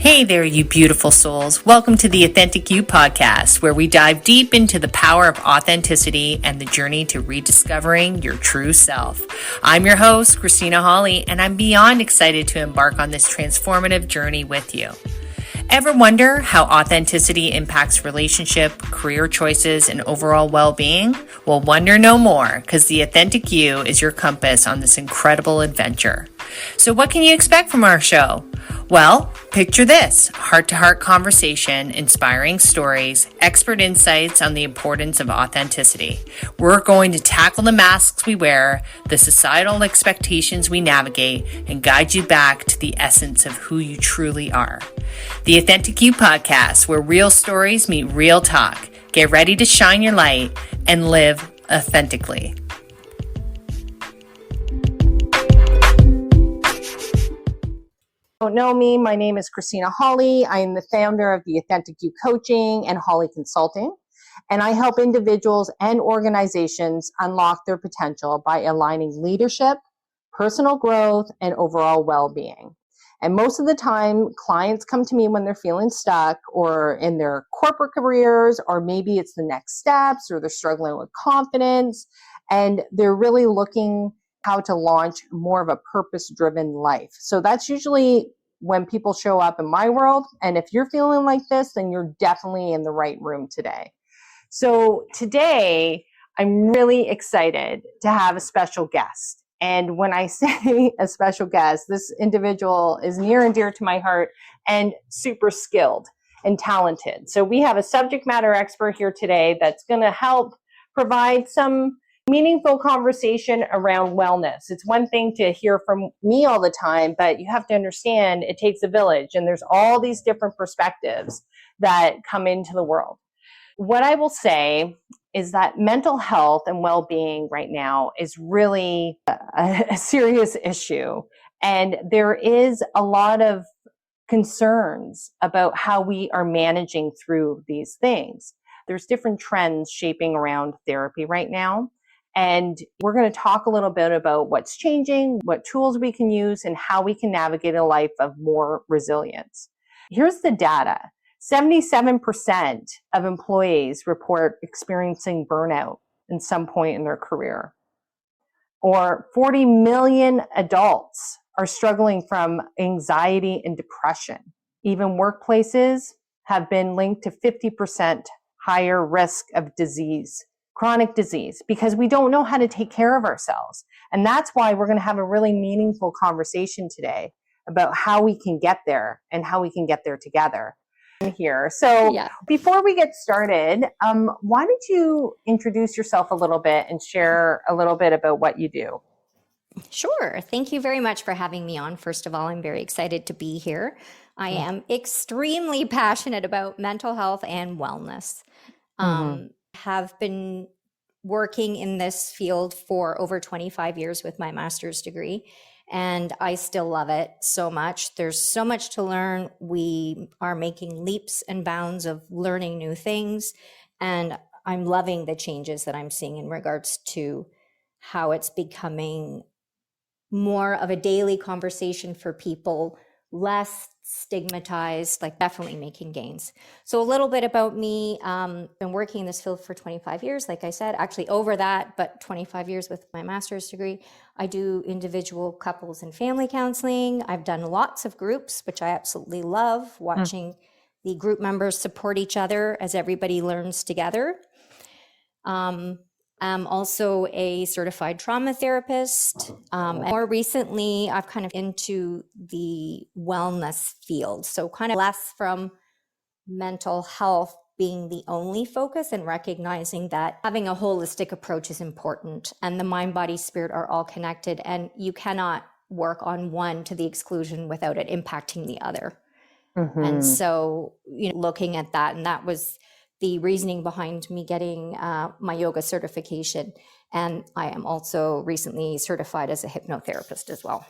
Hey there, you beautiful souls. Welcome to the Authentic You podcast, where we dive deep into the power of authenticity and the journey to rediscovering your true self. I'm your host, Christina Hawley, and I'm beyond excited to embark on this transformative journey with you. Ever wonder how authenticity impacts relationship, career choices, and overall well-being? Well, wonder no more, because the Authentic You is your compass on this incredible adventure. So what can you expect from our show? Well, picture this: heart-to-heart conversation, inspiring stories, expert insights on the importance of authenticity. We're going to tackle the masks we wear, the societal expectations we navigate, and guide you back to the essence of who you truly are. The Authentic You podcast, where real stories meet real talk. Get ready to shine your light and live authentically. Don't know me, my name is Christina Hawley. I am the founder of the Authentic You Coaching and Hawley Consulting, and I help individuals and organizations unlock their potential by aligning leadership, personal growth, and overall well-being. And most of the time, clients come to me when they're feeling stuck or in their corporate careers, or maybe it's the next steps, or they're struggling with confidence, and they're really looking how to launch more of a purpose-driven life. So that's usually when people show up in my world. And if you're feeling like this, then you're definitely in the right room today. So today, I'm really excited to have a special guest. And when I say a special guest, this individual is near and dear to my heart and super skilled and talented. So we have a subject matter expert here today that's going to help provide some meaningful conversation around wellness. It's one thing to hear from me all the time, but you have to understand it takes a village, and there's all these different perspectives that come into the world. What I will say is that mental health and well-being right now is really a serious issue. And there is a lot of concerns about how we are managing through these things. There's different trends shaping around therapy right now. And we're going to talk a little bit about what's changing, what tools we can use, and how we can navigate a life of more resilience. Here's the data. 77% of employees report experiencing burnout in some point in their career. Or 40 million adults are struggling from anxiety and depression. Even workplaces have been linked to 50% higher risk of disease, chronic disease, because we don't know how to take care of ourselves. And that's why we're going to have a really meaningful conversation today about how we can get there and how we can get there together here. So Before we get started, why don't you introduce yourself a little bit and share a little bit about what you do? Sure. Thank you very much for having me on. First of all, I'm very excited to be here. I am extremely passionate about mental health and wellness. Have been working in this field for over 25 years with my master's degree, and I still love it so much. There's so much to learn. We are making leaps and bounds of learning new things, and I'm loving the changes that I'm seeing in regards to how it's becoming more of a daily conversation for people, less stigmatized, like definitely making gains. So a little bit about me, been working in this field for 25 years, like I said, actually over that, but 25 years with my master's degree. I do individual couples and family counseling. I've done lots of groups, which I absolutely love, watching the group members support each other as everybody learns together. I'm also a certified trauma therapist. More recently, I've kind of into the wellness field. So kind of less from mental health being the only focus, and recognizing that having a holistic approach is important, and the mind, body, spirit are all connected, and you cannot work on one to the exclusion without it impacting the other. And so, looking at that, and that was the reasoning behind me getting my yoga certification. And I am also recently certified as a hypnotherapist as well.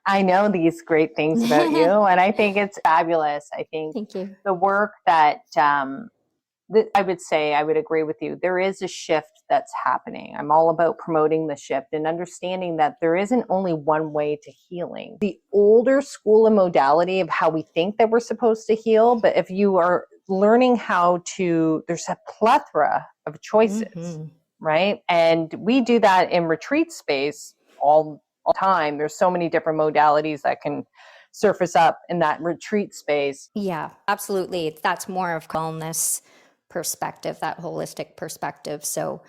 I know these great things about you, and I think it's fabulous. I think Thank you. the work that I would say, I would agree with you. There is a shift that's happening. I'm all about promoting the shift and understanding that there isn't only one way to healing. The older school and modality of how we think that we're supposed to heal, but if you are learning how to, there's a plethora of choices, right? And we do that in retreat space all the time. There's so many different modalities that can surface up in that retreat space. Yeah, absolutely. That's more of wellness perspective, that holistic perspective. So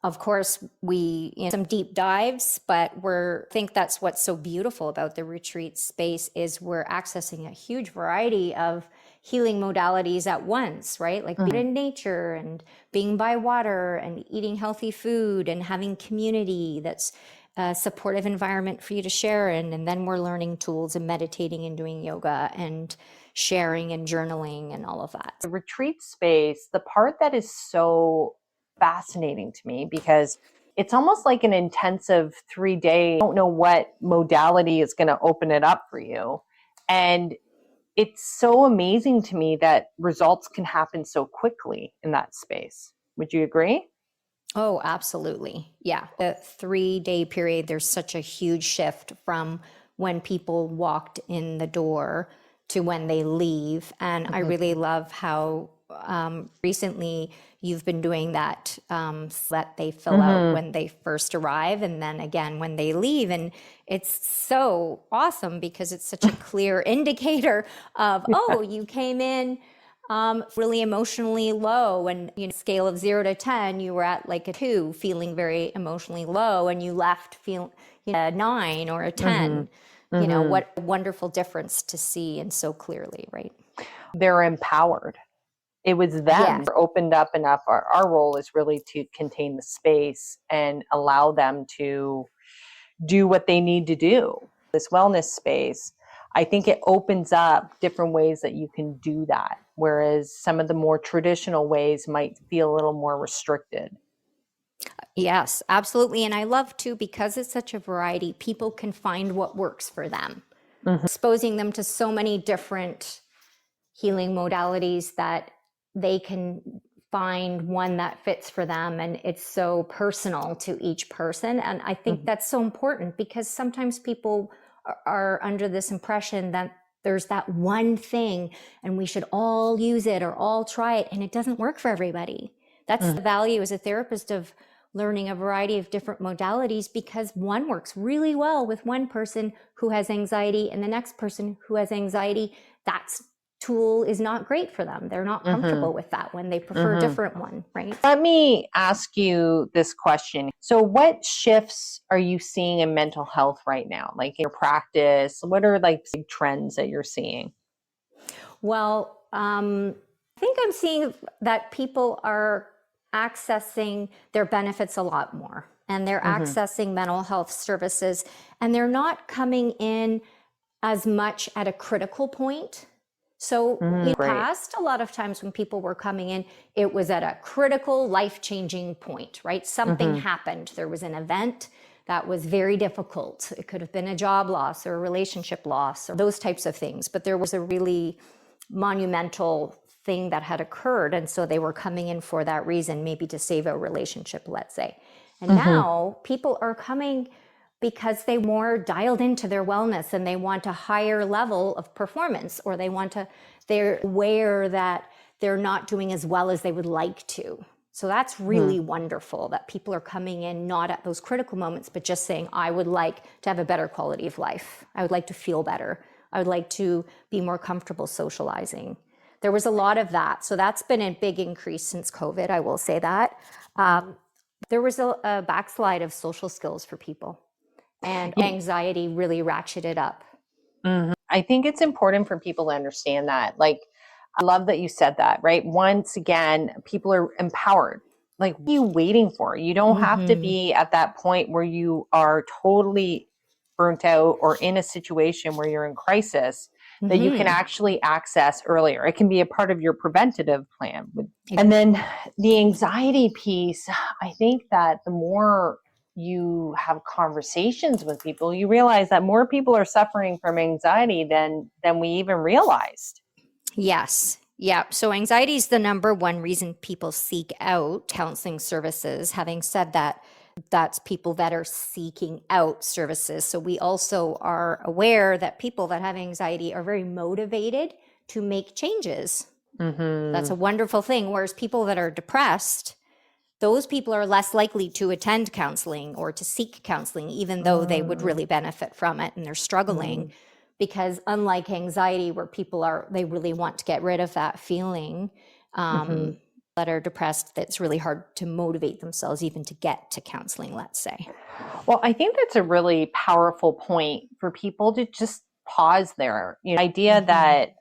of course, we some deep dives, but I think that's what's so beautiful about the retreat space is we're accessing a huge variety of healing modalities at once, right? Like being in nature and being by water and eating healthy food and having community that's a supportive environment for you to share in. And then we're learning tools and meditating and doing yoga and sharing and journaling and all of that. The retreat space, the part that is so fascinating to me because it's almost like an intensive 3-day, you don't know what modality is going to open it up for you. And it's so amazing to me that results can happen so quickly in that space. Would you agree? Oh, absolutely. Yeah. The 3-day period, there's such a huge shift from when people walked in the door to when they leave. And I really love how recently you've been doing that, that they fill out when they first arrive and then again when they leave. And it's so awesome because it's such a clear indicator of, oh, you came in really emotionally low, and scale of 0 to 10, you were at like a 2, feeling very emotionally low, and you left feeling a 9 or a 10. What a wonderful difference to see and so clearly, right? They're empowered. It was them who opened up enough. Our role is really to contain the space and allow them to do what they need to do. This wellness space, I think it opens up different ways that you can do that, whereas some of the more traditional ways might feel a little more restricted. Yes, absolutely. And I love too, because it's such a variety, people can find what works for them, exposing them to so many different healing modalities that they can find one that fits for them. And it's so personal to each person. And I think that's so important because sometimes people are under this impression that there's that one thing and we should all use it or all try it. And it doesn't work for everybody. That's the value as a therapist of learning a variety of different modalities, because one works really well with one person who has anxiety and the next person who has anxiety, that's tool is not great for them. They're not comfortable with that one. They prefer a different one, right? Let me ask you this question. So what shifts are you seeing in mental health right now? Like in your practice, what are like big trends that you're seeing? Well, I think I'm seeing that people are accessing their benefits a lot more, and they're accessing mental health services, and they're not coming in as much at a critical point. So in the past, a lot of times when people were coming in, it was at a critical, life-changing point, right? Something happened. There was an event that was very difficult. It could have been a job loss or a relationship loss or those types of things. But there was a really monumental thing that had occurred. And so they were coming in for that reason, maybe to save a relationship, let's say. And now people are coming because they more dialed into their wellness and they want a higher level of performance, or they're aware that they're not doing as well as they would like to. So that's really wonderful that people are coming in not at those critical moments, but just saying, I would like to have a better quality of life. I would like to feel better. I would like to be more comfortable socializing. There was a lot of that. So that's been a big increase since COVID, I will say that. There was a backslide of social skills for people, and anxiety really ratcheted up. I think it's important for people to understand that. Like, I love that you said that, right? Once again, people are empowered. Like, what are you waiting for? You don't have to be at that point where you are totally burnt out or in a situation where you're in crisis that you can actually access earlier. It can be a part of your preventative plan. And then the anxiety piece, I think that the more you have conversations with people, you realize that more people are suffering from anxiety than we even realized. Yes. Yeah. So anxiety is the number one reason people seek out counseling services. Having said that, that's people that are seeking out services. So we also are aware that people that have anxiety are very motivated to make changes. That's a wonderful thing. Whereas people that are depressed, those people are less likely to attend counseling or to seek counseling, even though they would really benefit from it and they're struggling. Because unlike anxiety, where they really want to get rid of that feeling, that are depressed, that's really hard to motivate themselves even to get to counseling, let's say. Well, I think that's a really powerful point for people to just pause there. Idea that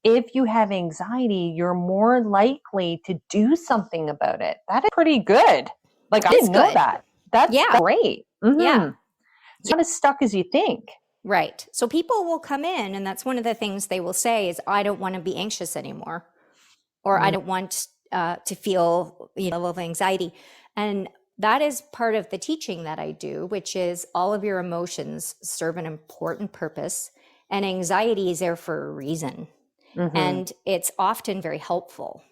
if you have anxiety, you're more likely to do something about it. That is pretty good. Like, I didn't know that. That's great. Yeah. It's not as stuck as you think. Right. So people will come in, and that's one of the things they will say is, I don't want to be anxious anymore, or I don't want to feel a level of anxiety. And that is part of the teaching that I do, which is all of your emotions serve an important purpose, and anxiety is there for a reason. And it's often very helpful.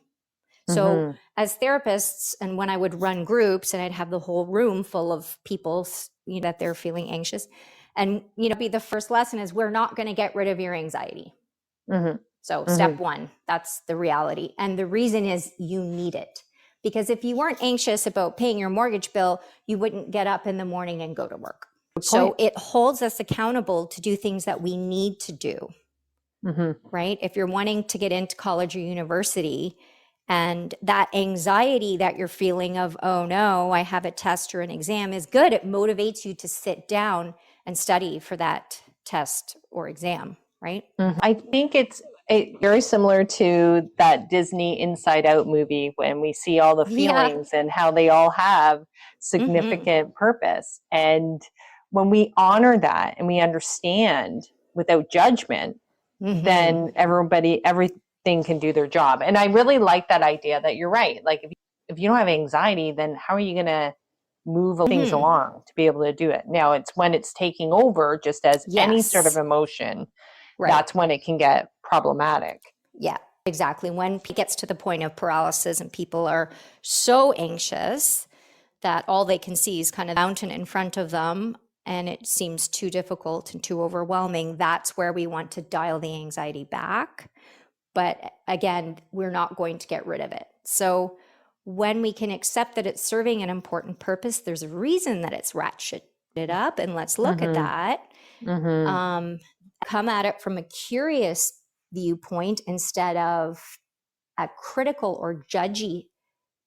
So as therapists, and when I would run groups and I'd have the whole room full of people, that they're feeling anxious, and, be the first lesson is, we're not going to get rid of your anxiety. So step one, that's the reality. And the reason is you need it. Because if you weren't anxious about paying your mortgage bill, you wouldn't get up in the morning and go to work. So it holds us accountable to do things that we need to do. Right? If you're wanting to get into college or university, and that anxiety that you're feeling of, oh no, I have a test or an exam, is good. It motivates you to sit down and study for that test or exam, right? I think it's very similar to that Disney Inside Out movie, when we see all the feelings and how they all have significant purpose. And when we honor that and we understand without judgment, then everything can do their job. And I really like that idea that you're right. Like, if you don't have anxiety, then how are you going to move things along to be able to do it? Now, it's when it's taking over, just as any sort of emotion, that's when it can get problematic. Yeah, exactly. When it gets to the point of paralysis and people are so anxious that all they can see is kind of the mountain in front of them, and it seems too difficult and too overwhelming, that's where we want to dial the anxiety back. But again, we're not going to get rid of it. So when we can accept that it's serving an important purpose, there's a reason that it's ratcheted up, and let's look at that. Come at it from a curious viewpoint instead of a critical or judgy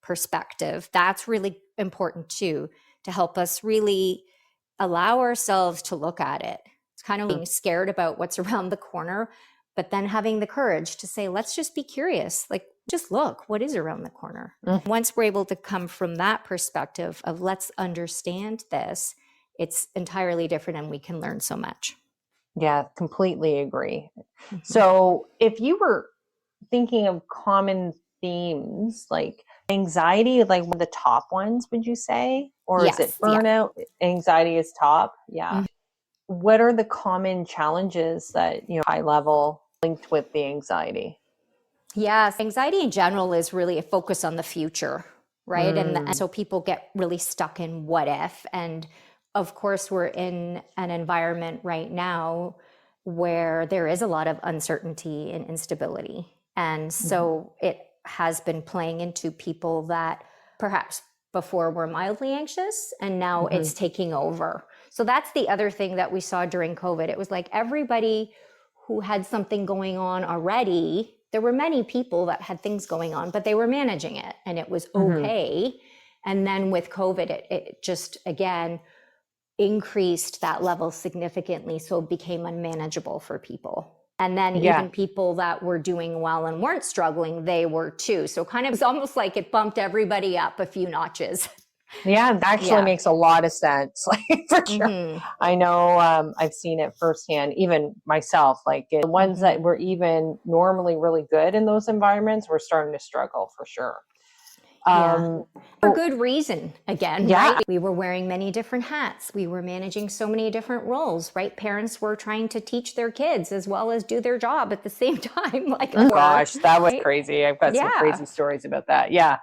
perspective. That's really important too, to help us really allow ourselves to look at it. It's kind of being scared about what's around the corner, but then having the courage to say, let's just be curious. Like, just look, what is around the corner? Once we're able to come from that perspective of, let's understand this, it's entirely different, and we can learn so much. Yeah, completely agree. So if you were thinking of common themes, like anxiety, like one of the top ones, would you say? Or is it burnout? Anxiety is top. Yeah. What are the common challenges that, high level linked with the anxiety? Yes, anxiety in general is really a focus on the future, right? And so people get really stuck in what if. And of course, we're in an environment right now where there is a lot of uncertainty and instability. And so it has been playing into people that perhaps before were mildly anxious, and now it's taking over. So that's the other thing that we saw during COVID. It was like everybody who had something going on already, there were many people that had things going on, but they were managing it and it was okay. And then with COVID, it just, again, increased that level significantly. So it became unmanageable for people. And then even people that were doing well and weren't struggling, they were too. So kind of, it's almost like it bumped everybody up a few notches. Yeah, that actually makes a lot of sense. Like, for sure. I know I've seen it firsthand, even myself. Like, the ones that were even normally really good in those environments were starting to struggle, for sure. For good reason, again, Yeah. right? We were wearing many different hats. We were managing so many different roles, right? Parents were trying to teach their kids as well as do their job at the same time. Like, Gosh, that was right? crazy. I've got some Yeah. crazy stories about that. Yeah.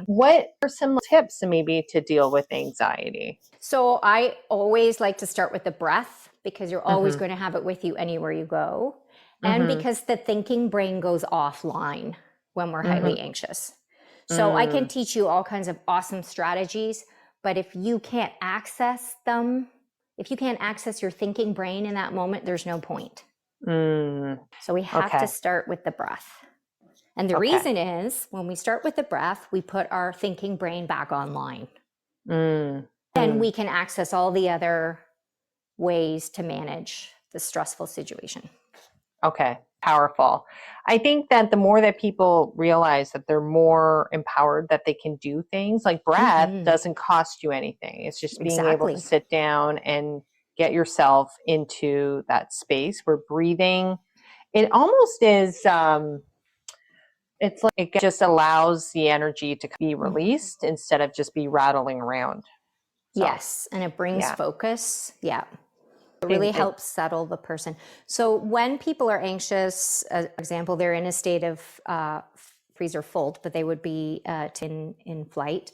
What are some tips maybe to deal with anxiety? So I always like to start with the breath because you're always going to have it with you anywhere you go. And because the thinking brain goes offline when we're highly anxious. So I can teach you all kinds of awesome strategies, but if you can't access them, if you can't access your thinking brain in that moment, there's no point. So we have to start with the breath. And the reason is when we start with the breath, we put our thinking brain back online. Then we can access all the other ways to manage the stressful situation. Okay, powerful. I think that the more that people realize that they're more empowered, that they can do things like breath doesn't cost you anything. It's just being able to sit down and get yourself into that space where breathing, it almost is, it's like it just allows the energy to be released instead of just be rattling around. So, yes, and it brings focus. Yeah. It really helps settle the person. So when people are anxious, for example, they're in a state of freeze or fold, but they would be in flight.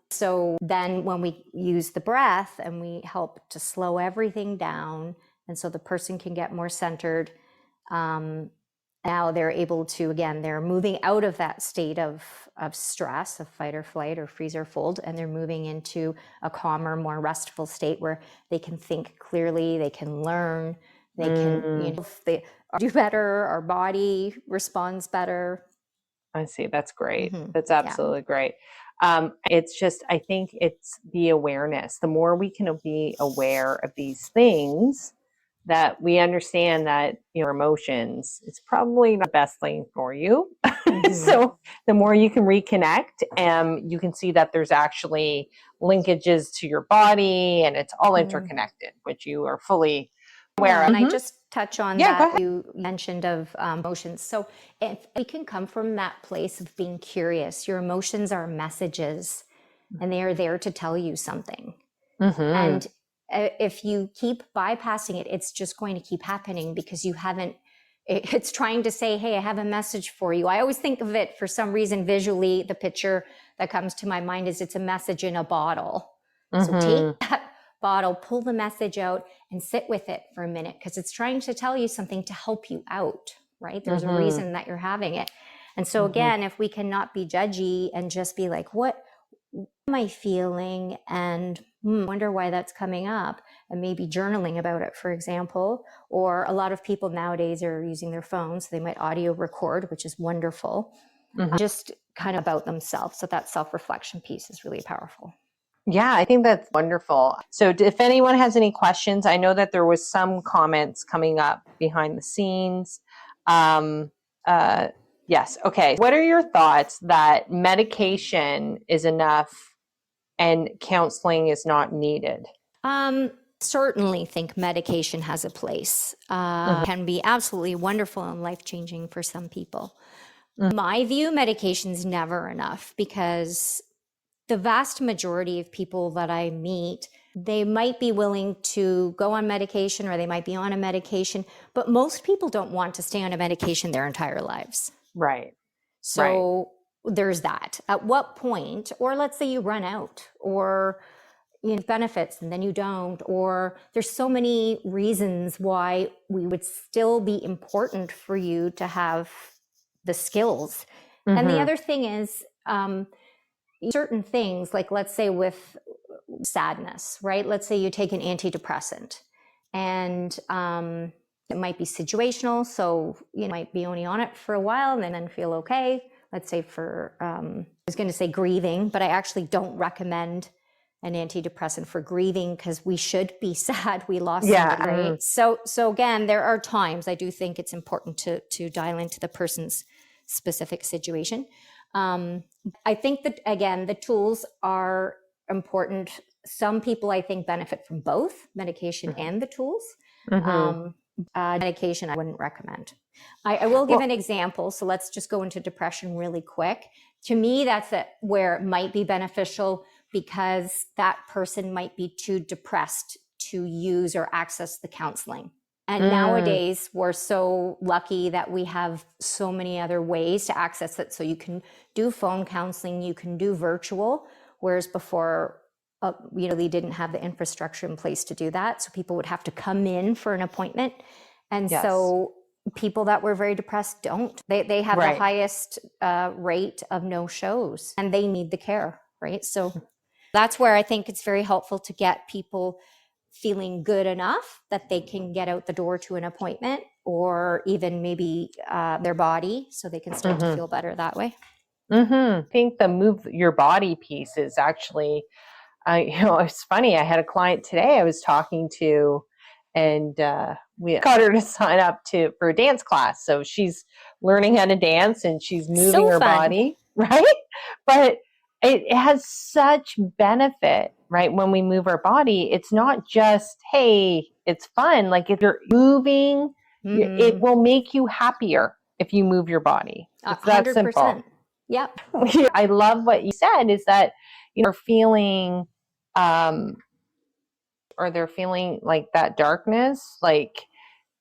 So then when we use the breath and we help to slow everything down, and so the person can get more centered, now they're able to, again, they're moving out of that state of stress, of fight or flight or freeze or fold, and they're moving into a calmer, more restful state where they can think clearly, they can learn, they can, if they do better, our body responds better. I see. That's great. That's absolutely great. It's just, I think it's the awareness. The more we can be aware of these things, that we understand that your emotions, it's probably the best thing for you. So the more you can reconnect, you can see that there's actually linkages to your body and it's all interconnected, which you are fully aware of. And I just touch on that you mentioned of emotions. So if we can come from that place of being curious, your emotions are messages and they are there to tell you something. And if you keep bypassing it, it's just going to keep happening because you haven't, it's trying to say, hey, I have a message for you. I always think of it for some reason visually, the picture that comes to my mind is it's a message in a bottle. So take that bottle, pull the message out and sit with it for a minute because it's trying to tell you something to help you out, right? There's a reason that you're having it. And so again, if we cannot be judgy and just be like, what am I feeling? And wonder why that's coming up, and maybe journaling about it, for example. Or a lot of people nowadays are using their phones. So they might audio record, which is wonderful, just kind of about themselves. So that self-reflection piece is really powerful. Yeah, I think that's wonderful. So if anyone has any questions, I know that there was some comments coming up behind the scenes. Yes. Okay. What are your thoughts that medication is enough and counseling is not needed? Certainly think medication has a place. Can be absolutely wonderful and life-changing for some people. My view, medication's never enough because the vast majority of people that I meet, they might be willing to go on medication or they might be on a medication, but most people don't want to stay on a medication their entire lives. Right. So there's that. At what point, or let's say you run out or benefits and then you don't, or there's so many reasons why we would still be important for you to have the skills. And the other thing is, certain things, like let's say with sadness, right? Let's say you take an antidepressant and it might be situational. So you might be only on it for a while and then feel okay. Let's say for, I was going to say grieving, but I actually don't recommend an antidepressant for grieving because we should be sad we lost somebody, right? So again, there are times I do think it's important to dial into the person's specific situation. I think that, again, the tools are important. Some people, I think, benefit from both medication and the tools. Medication, I wouldn't recommend. I will give an example. So let's just go into depression really quick. To me, that's where it might be beneficial, because that person might be too depressed to use or access the counseling. And nowadays, we're so lucky that we have so many other ways to access it. So you can do phone counseling, you can do virtual, whereas before, we really didn't have the infrastructure in place to do that. So people would have to come in for an appointment. And so people that were very depressed don't. They have the highest rate of no shows, and they need the care, right? So that's where I think it's very helpful to get people feeling good enough that they can get out the door to an appointment, or even maybe their body, so they can start to feel better that way. I think the move your body piece is actually, it's funny. I had a client today I was talking to, and we got her to sign up for a dance class. So she's learning how to dance and she's moving her body, right? But it has such benefit, right? When we move our body, it's not just, hey, it's fun. Like if you're moving, it will make you happier if you move your body. It's that 100%. simple. Yep. I love what you said is that, feeling, or they're feeling like that darkness, like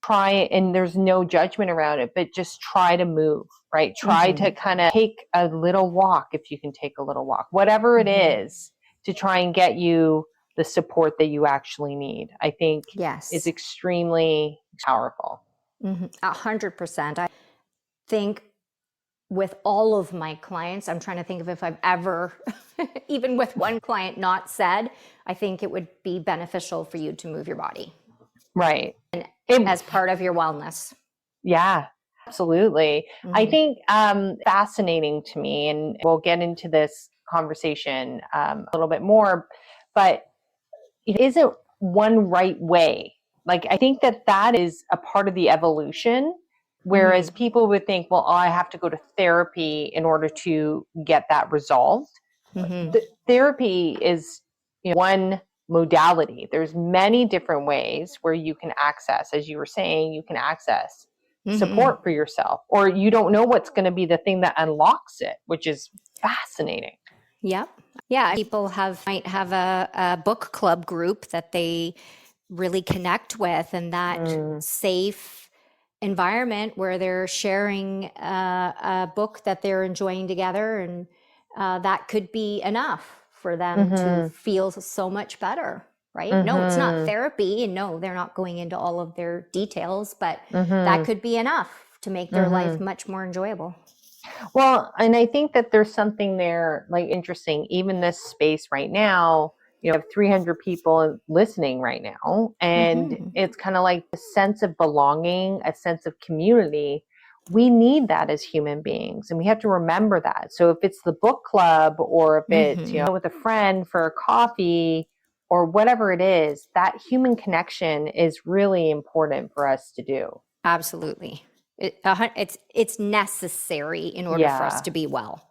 try, and there's no judgment around it, but just try to move, right? Try to kind of take a little walk, if you can take a little walk, whatever it is, to try and get you the support that you actually need. I think is extremely powerful. 100%. I think with all of my clients, I'm trying to think of if I've ever, even with one client, not said, I think it would be beneficial for you to move your body. Right. And as part of your wellness. Yeah, absolutely. I think fascinating to me, and we'll get into this conversation a little bit more, but it isn't one right way. Like, I think that is a part of the evolution. Whereas people would think, well, I have to go to therapy in order to get that resolved. Therapy is one modality. There's many different ways where you can access, as you were saying, you can access support for yourself, or you don't know what's going to be the thing that unlocks it, which is fascinating. Yep. Yeah. People might have a book club group that they really connect with, and that safe environment where they're sharing a book that they're enjoying together, and that could be enough for them to feel so much better, right? No, it's not therapy, and no, they're not going into all of their details, but that could be enough to make their life much more enjoyable. Well, and I think that there's something there, like, interesting, even this space right now, you have 300 people listening right now. And it's kind of like a sense of belonging, a sense of community. We need that as human beings, and we have to remember that. So if it's the book club, or if it's, with a friend for a coffee, or whatever it is, that human connection is really important for us to do. Absolutely. It's necessary in order for us to be well.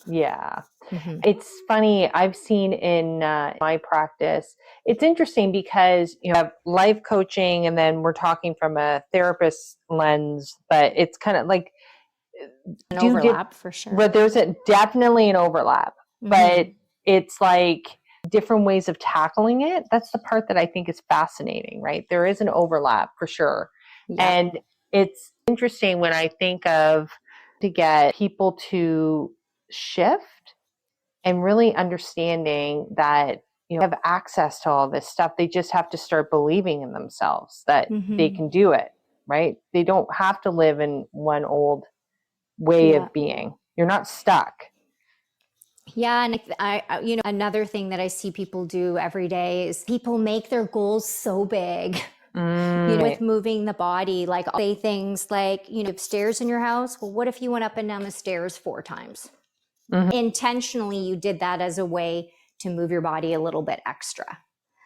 Yeah. It's funny. I've seen in my practice, it's interesting because you have life coaching, and then we're talking from a therapist lens, but it's kind of like an overlap for sure. But there's definitely an overlap, but it's like different ways of tackling it. That's the part that I think is fascinating, right? There is an overlap for sure. Yeah. And it's interesting when I think of to get people to shift and really understanding that have access to all this stuff. They just have to start believing in themselves that they can do it, right? They don't have to live in one old way of being. You're not stuck. Yeah. And I another thing that I see people do every day is people make their goals so big. With moving the body, like say things like, stairs in your house. Well, what if you went up and down the stairs 4 times? Intentionally, you did that as a way to move your body a little bit extra.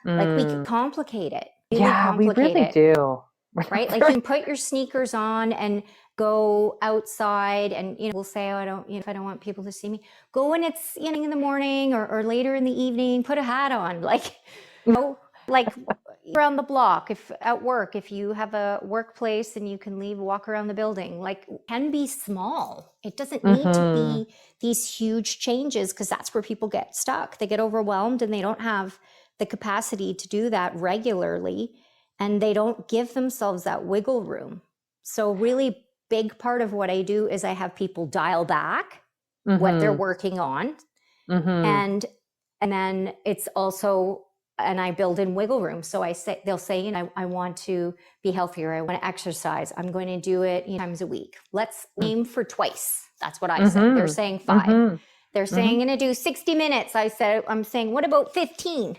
Like, we can complicate it. We really do. Right? Like, you can put your sneakers on and go outside, and we'll say, oh, I don't, if I don't want people to see me, go when it's in the morning or later in the evening, put a hat on, like, like around the block, if at work, if you have a workplace and you can leave, walk around the building, like can be small. It doesn't need to be these huge changes, because that's where people get stuck. They get overwhelmed and they don't have the capacity to do that regularly, and they don't give themselves that wiggle room. So really big part of what I do is I have people dial back what they're working on. And then it's also, and I build in wiggle room. So they'll say, I want to be healthier. I want to exercise. I'm going to do it times a week. Let's aim for twice. That's what I say. They're saying 5. They're saying, I'm going to do 60 minutes. I'm saying, what about 15?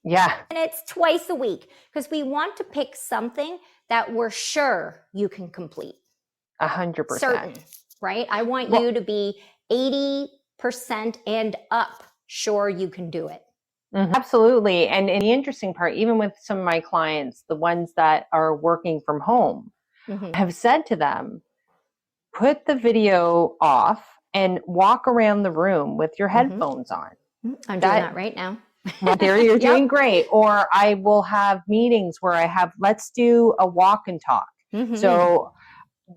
Yeah. And it's twice a week, because we want to pick something that we're sure you can complete. 100%. Certain, right? I want you to be 80% and up sure you can do it. Absolutely. And the interesting part, even with some of my clients, the ones that are working from home, I have said to them, put the video off and walk around the room with your headphones on. I'm doing that right now. Well, there you're doing great. Or I will have meetings where let's do a walk and talk. So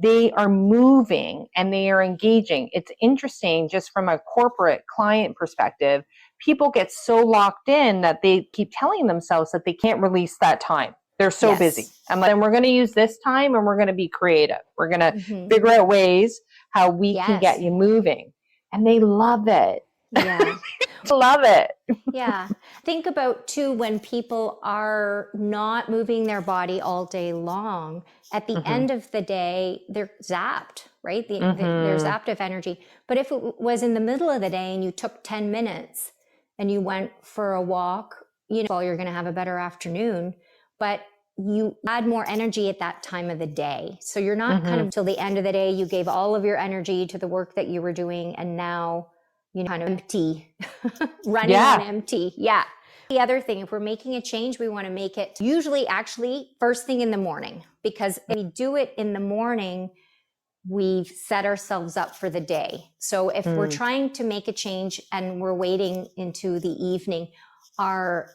they are moving and they are engaging. It's interesting, just from a corporate client perspective, people get so locked in that they keep telling themselves that they can't release that time. They're so busy. I'm like, and we're going to use this time and we're going to be creative. We're going to figure out ways how we can get you moving. And they love it. Yeah. Love it. Yeah. Think about too, when people are not moving their body all day long, at the end of the day, they're zapped, right? They're zapped of energy. But if it was in the middle of the day and you took 10 minutes and you went for a walk, well, you're going to have a better afternoon, but you add more energy at that time of the day. So you're not kind of till the end of the day, you gave all of your energy to the work that you were doing, and now kind of empty, running on empty. Yeah. The other thing, if we're making a change, we want to make it usually actually first thing in the morning, because if we do it in the morning, we've set ourselves up for the day. So if we're trying to make a change and we're waiting into the evening, our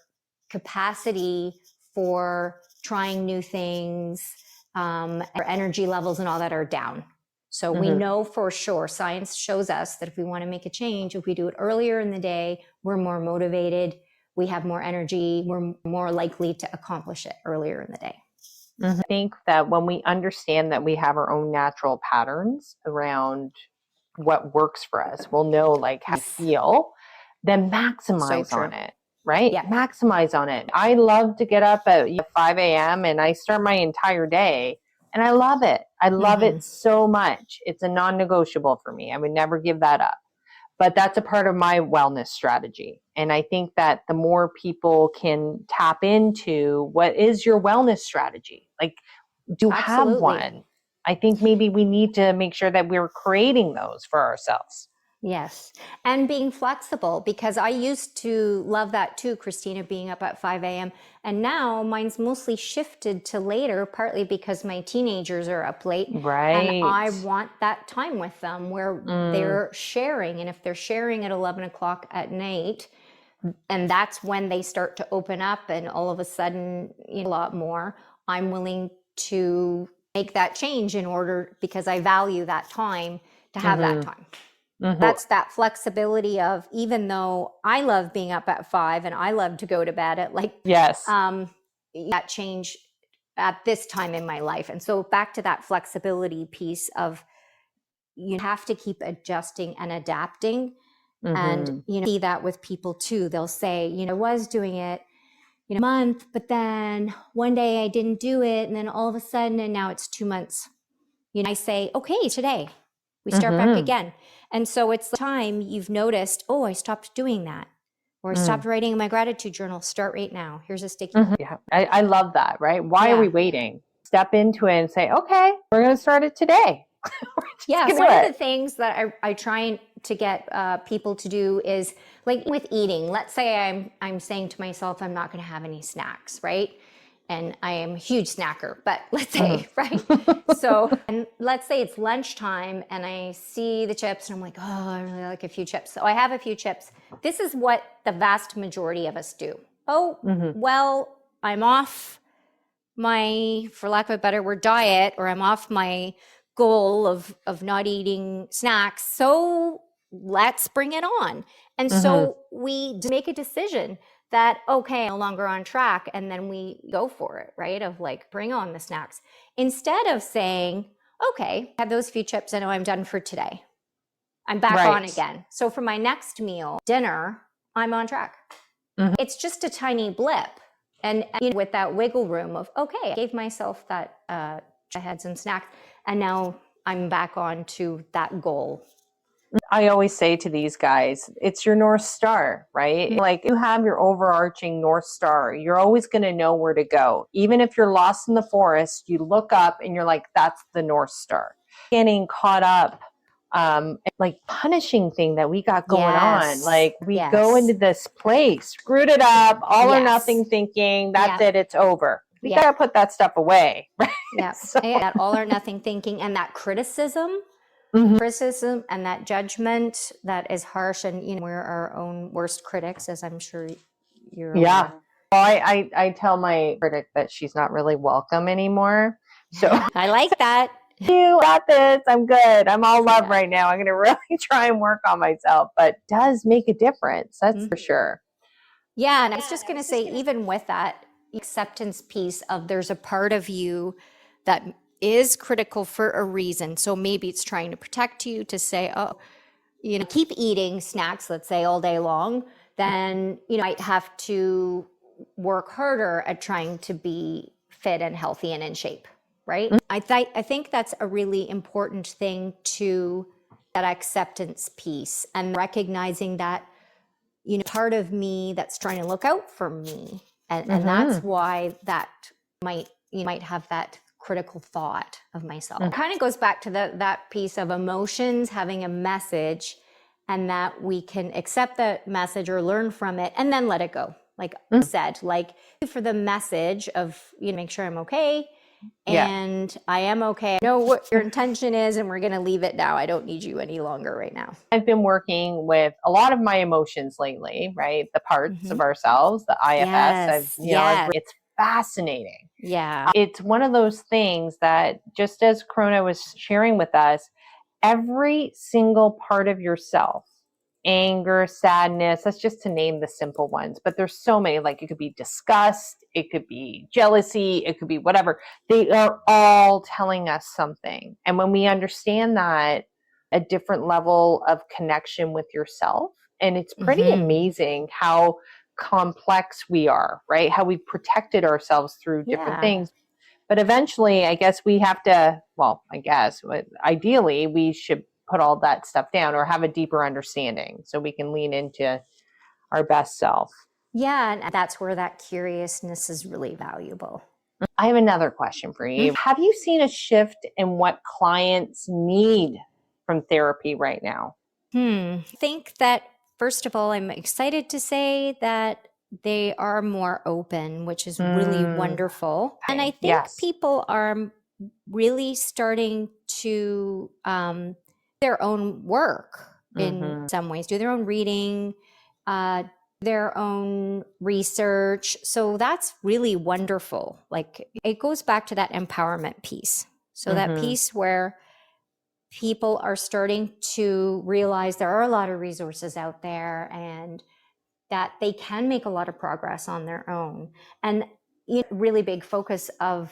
capacity for trying new things, our energy levels and all that are down. So we know for sure, science shows us that if we want to make a change, if we do it earlier in the day, we're more motivated, we have more energy, we're more likely to accomplish it earlier in the day. I think that when we understand that we have our own natural patterns around what works for us, we'll know like how to feel, then maximize on it, right? Yeah. Maximize on it. I love to get up at 5 a.m. and I start my entire day. And I love it. I love it so much. It's a non-negotiable for me. I would never give that up. But that's a part of my wellness strategy. And I think that the more people can tap into what is your wellness strategy, like do have one. I think maybe we need to make sure that we're creating those for ourselves. Yes. And being flexible, because I used to love that too, Christina, being up at 5 a.m. And now mine's mostly shifted to later, partly because my teenagers are up late. Right. And I want that time with them where they're sharing. And if they're sharing at 11 o'clock at night, and that's when they start to open up and all of a sudden, a lot more, I'm willing to make that change because I value that time to have that time. That's that flexibility of, even though I love being up at 5 and I love to go to bed at that change at this time in my life. And so back to that flexibility piece of, you have to keep adjusting and adapting. And, see that with people too. They'll say, I was doing it, a month, but then one day I didn't do it. And then all of a sudden, and now it's 2 months. I say, okay, today we start back again. And so it's the time you've noticed, oh, I stopped doing that. Or I stopped writing in my gratitude journal. Start right now. Here's a sticky note. Yeah, I love that, right? Why are we waiting? Step into it and say, okay, we're going to start it today. Yeah, so one of the things that I try to get people to do is, like with eating, let's say I'm saying to myself, I'm not going to have any snacks, right? And I am a huge snacker, but let's say, right? So, and let's say it's lunchtime and I see the chips and I'm like, oh, I really like a few chips. So I have a few chips. This is what the vast majority of us do. Oh, well, I'm off my, for lack of a better word, diet, or I'm off my goal of not eating snacks. So let's bring it on. And so we make a decision that, okay, no longer on track. And then we go for it, right? Of like, bring on the snacks instead of saying, okay, have those few chips. I know I'm done for today. I'm back on again. So for my next meal, dinner, I'm on track. It's just a tiny blip. And with that wiggle room of, okay, I gave myself that, I had some snacks, and now I'm back on to that goal. I always say to these guys, it's your North Star, right? Like, you have your overarching North Star. You're always going to know where to go. Even if you're lost in the forest, you look up and you're like, that's the North Star. Getting caught up, like punishing thing that we got going on. Like, we go into this place, screwed it up, all or nothing thinking, that's it, it's over. We got to put that stuff away, right? Yeah, that all or nothing thinking and that criticism and that judgment that is harsh, and we're our own worst critics, as I'm sure you're aware. Well, I tell my critic that she's not really welcome anymore. So I like that. You got this. I'm good. I'm all love right now. I'm going to really try and work on myself, but it does make a difference. That's for sure. Yeah. And I was just going to say, even with that acceptance piece of, there's a part of you that is critical for a reason. So maybe it's trying to protect you, to say, oh, keep eating snacks, let's say, all day long, then you might have to work harder at trying to be fit and healthy and in shape, right? I think that's a really important thing, to that acceptance piece, and recognizing that part of me that's trying to look out for me, and that's why that might have that critical thought of myself. It kind of goes back to that piece of emotions having a message, and that we can accept that message or learn from it and then let it go. Like I said, like, for the message of, make sure I'm okay, and I am okay. I know what your intention is, and we're going to leave it now. I don't need you any longer right now. I've been working with a lot of my emotions lately, right? The parts of ourselves, the IFS. It's fascinating. Yeah. It's one of those things that, just as Crona was sharing with us, every single part of yourself, anger, sadness, that's just to name the simple ones, but there's so many. Like, it could be disgust, it could be jealousy, it could be whatever. They are all telling us something. And when we understand that, a different level of connection with yourself, and it's pretty amazing how complex we are, right? How we've protected ourselves through different things. But eventually, I guess we have to, ideally, we should put all that stuff down, or have a deeper understanding, so we can lean into our best self. Yeah, and that's where that curiousness is really valuable. I have another question for you. Have you seen a shift in what clients need from therapy right now? I think that, first of all, I'm excited to say that they are more open, which is really wonderful. And I think people are really starting to their own work in some ways, do their own reading, their own research. So that's really wonderful. Like, it goes back to that empowerment piece. So that piece where people are starting to realize there are a lot of resources out there, and that they can make a lot of progress on their own. And really big focus of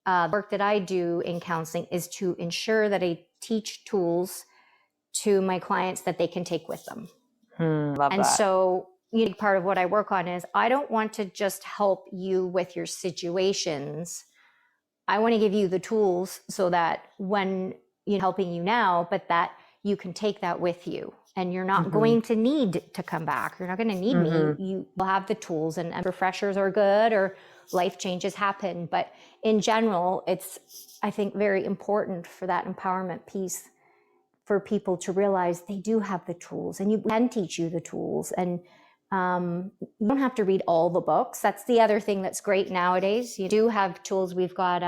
work that I do in counseling is to ensure that I teach tools to my clients that they can take with them. Love that. So part of what I work on is, I don't want to just help you with your situations. I want to give you the tools so that when helping you now, but that you can take that with you, and you're not going to need to come back. You're not going to need me. You will have the tools, and refreshers are good, or life changes happen. But in general, it's, I think, very important for that empowerment piece, for people to realize they do have the tools, and you can teach you the tools, and you don't have to read all the books. That's the other thing that's great nowadays. You do have tools. We've got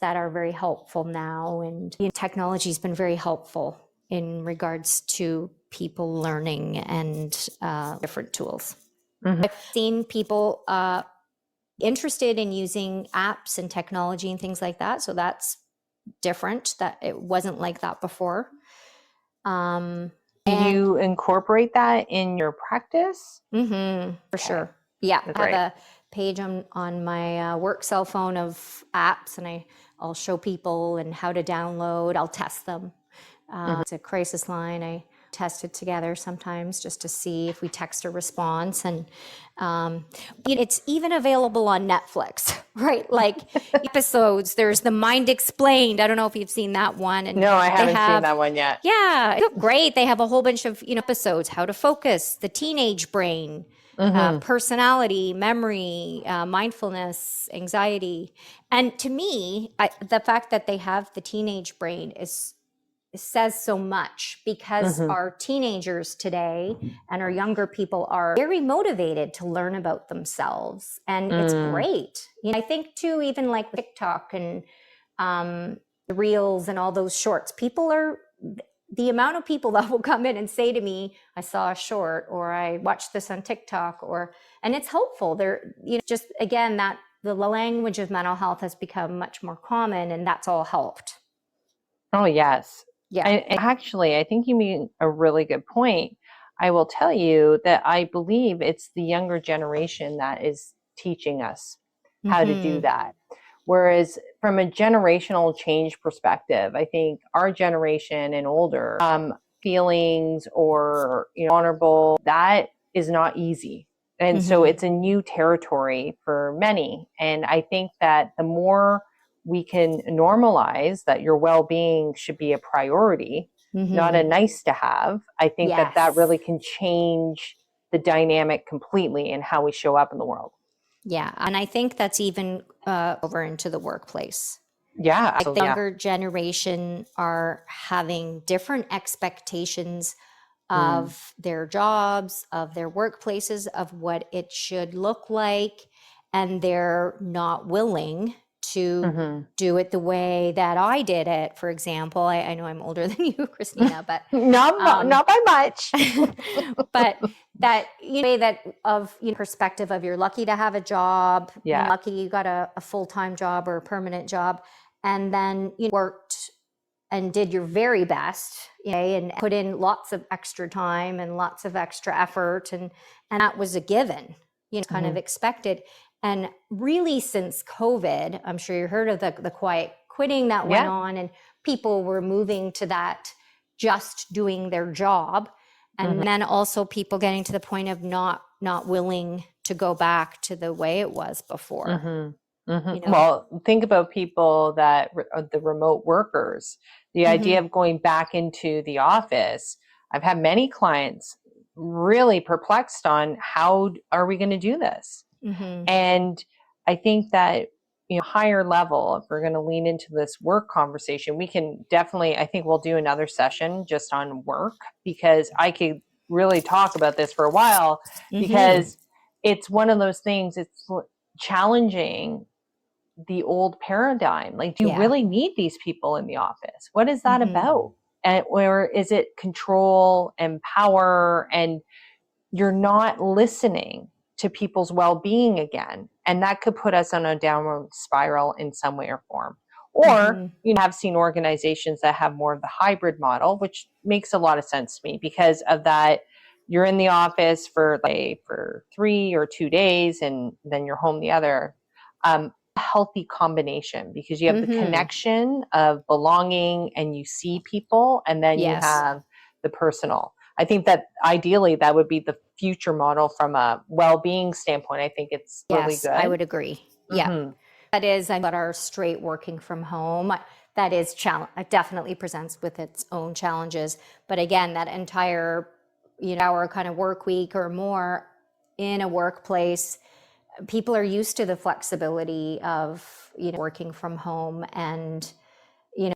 that are very helpful now, and technology has been very helpful in regards to people learning and different tools. I've seen people interested in using apps and technology and things like that. So that's different, that it wasn't like that before. Do you incorporate that in your practice? For sure. Yeah. That's I have great. a page on my work cell phone of apps, and I'll show people and how to download. I'll test them. It's a crisis line. I test it together sometimes just to see if we text a response. And it's even available on Netflix, right? Like episodes. There's The Mind Explained. I don't know if you've seen that one. And No, I haven't seen that one yet. yeah, great. They have a whole bunch of episodes: how to focus, the teenage brain, personality, memory, mindfulness, anxiety. And to me, the fact that they have the teenage brain says so much, because our teenagers today and our younger people are very motivated to learn about themselves, and it's great. I think too, even like TikTok and the reels and all those shorts, the amount of people that will come in and say to me, I saw a short, or I watched this on TikTok, and it's helpful. They're, just again, that the language of mental health has become much more common, and that's all helped. Oh, yes. Yeah. And actually, I think you mean a really good point. I will tell you that I believe it's the younger generation that is teaching us how to do that. Whereas from a generational change perspective, I think our generation and older, feelings or vulnerable, that is not easy. And so it's a new territory for many. And I think that the more we can normalize that your well-being should be a priority, not a nice to have, I think that really can change the dynamic completely in how we show up in the world. Yeah. And I think that's even over into the workplace. Yeah. Like the younger generation are having different expectations of their jobs, of their workplaces, of what it should look like. And they're not willing to do it the way that I did it. For example, I know I'm older than you, Christina, but not by much. but that way that of perspective of, you're lucky to have a job, lucky you got a full-time job or a permanent job, and then you worked and did your very best, and put in lots of extra time and lots of extra effort, and that was a given, kind of expected. And really, since COVID, I'm sure you heard of the quiet quitting that went on, and people were moving to that, just doing their job. And then also people getting to the point of not willing to go back to the way it was before. Well, think about people that the remote workers, the idea of going back into the office. I've had many clients really perplexed on how are we going to do this? And I think that, higher level, if we're going to lean into this work conversation, we can definitely, I think we'll do another session just on work, because I could really talk about this for a while, because it's one of those things, it's challenging the old paradigm. Like, do you really need these people in the office? What is that about? And or is it control and power, and you're not listening to people's well-being again? And that could put us on a downward spiral in some way or form. Or have seen organizations that have more of the hybrid model, which makes a lot of sense to me because of that. You're in the office for 3 or 2 days, and then you're home the other. A healthy combination, because you have the connection of belonging, and you see people, and then you have the personal. I think that ideally that would be the future model from a well-being standpoint. I think it's really good. I would agree. Yeah. That is, I got our straight working from home. That is it definitely presents with its own challenges. But again, that entire, hour kind of work week or more in a workplace, people are used to the flexibility of, working from home. And,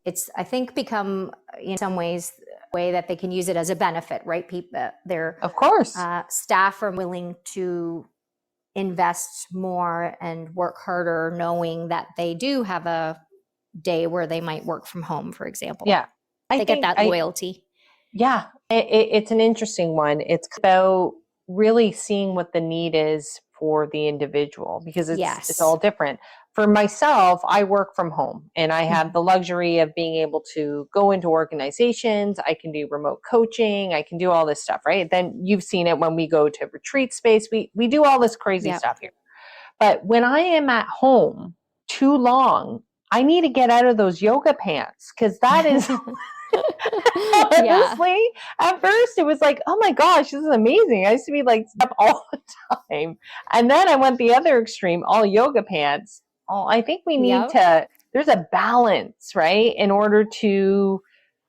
it's, I think, become in some ways a way that they can use it as a benefit, right? People, of course, staff are willing to invest more and work harder, knowing that they do have a day where they might work from home, for example. Yeah. They get that loyalty. It's an interesting one. It's about really seeing what the need is for the individual because it's Yes. all different. For myself, I work from home and I have Mhm. the luxury of being able to go into organizations. I can do remote coaching. I can do all this stuff, right? Then you've seen it when we go to retreat space. We do all this crazy Yep. stuff here. But when I am at home too long, I need to get out of those yoga pants because that is Yeah. honestly, at first it was like, oh my gosh, this is amazing. I used to be like up all the time. And then I went the other extreme, all yoga pants. Oh, I think we need Yep. to, there's a balance, right? In order to,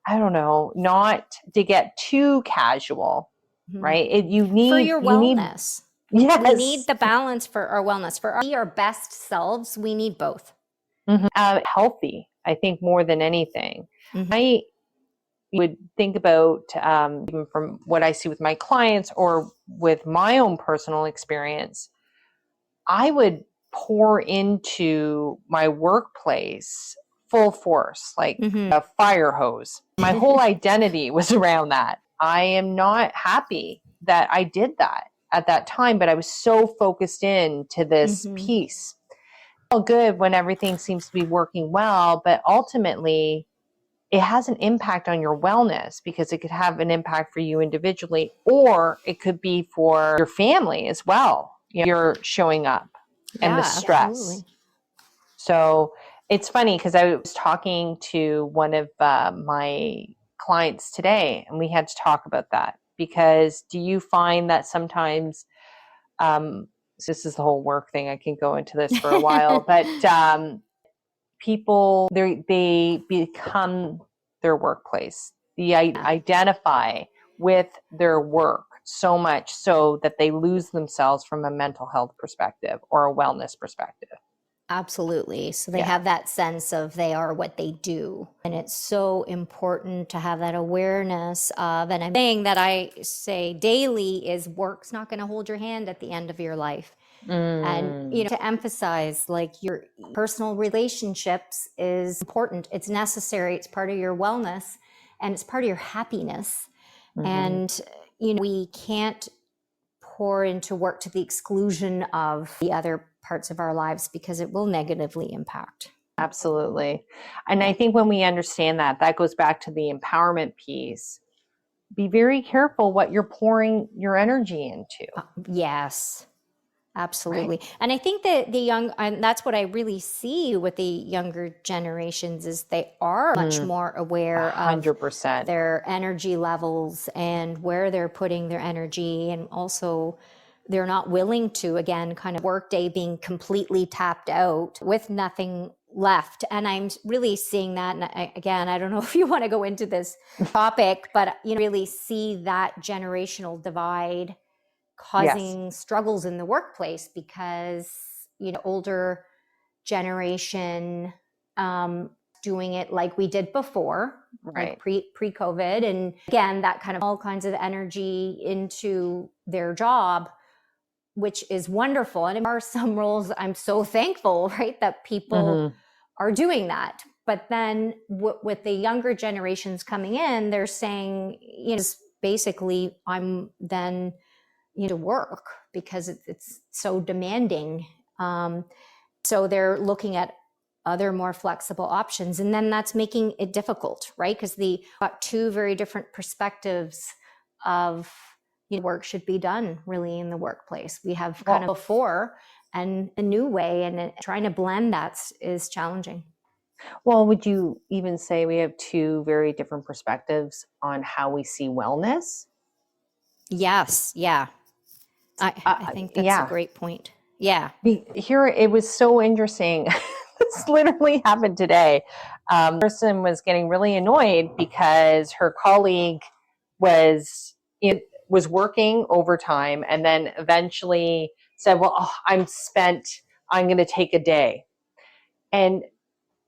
I don't know, not to get too casual, Mhm. right? You For need, your wellness. We need yes, the balance for our wellness. For our best selves, we need both. healthy, I think more than anything. Mhm. I would think about, even from what I see with my clients or with my own personal experience, I would pour into my workplace full force, like Mhm. a fire hose. My whole identity was around that. I am not happy that I did that at that time, but I was so focused in to this Mhm. piece. All good when everything seems to be working well, but ultimately it has an impact on your wellness because it could have an impact for you individually, or it could be for your family as well. You're showing up and the Yeah, stress. absolutely. So it's funny because I was talking to one of my clients today and we had to talk about that because do you find that sometimes, so this is the whole work thing, I can go into this for a while, but people they become their workplace. They identify with their work so much so that they lose themselves from a mental health perspective or a wellness perspective. Absolutely. So they Yeah. have that sense of they are what they do. And it's so important to have that awareness of, and I'm saying that I say daily is work's not going to hold your hand at the end of your life. And, to emphasize like your personal relationships is important. It's necessary. It's part of your wellness and it's part of your happiness. And, we can't pour into work to the exclusion of the other parts of our lives because it will negatively impact. Absolutely. And I think when we understand that, that goes back to the empowerment piece. Be very careful what you're pouring your energy into. Yes. Absolutely. Right? And I think that and that's what I really see with the younger generations is they are much more aware of 100%. their energy levels and where they're putting their energy. And also they're not willing to, again, kind of workday being completely tapped out with nothing left. And I'm really seeing that. And I don't know if you want to go into this topic, but really see that generational divide causing struggles in the workplace because older generation doing it like we did before, Right. like pre-COVID, and again that kind of all kinds of energy into their job, which is wonderful. And there are some roles I'm so thankful, right, that people are doing that. But then with the younger generations coming in, they're saying, basically, I'm then to work because it's so demanding. So they're looking at other more flexible options. And then that's making it difficult, right? Because got two very different perspectives of work should be done really in the workplace. We have kind of before and a new way, and trying to blend that is challenging. Well, would you even say we have two very different perspectives on how we see wellness? Yes. Yeah. I think that's a great point. Yeah. Here, it was so interesting. This literally happened today. Person was getting really annoyed because her colleague was working overtime and then eventually said, well, I'm spent. I'm going to take a day. And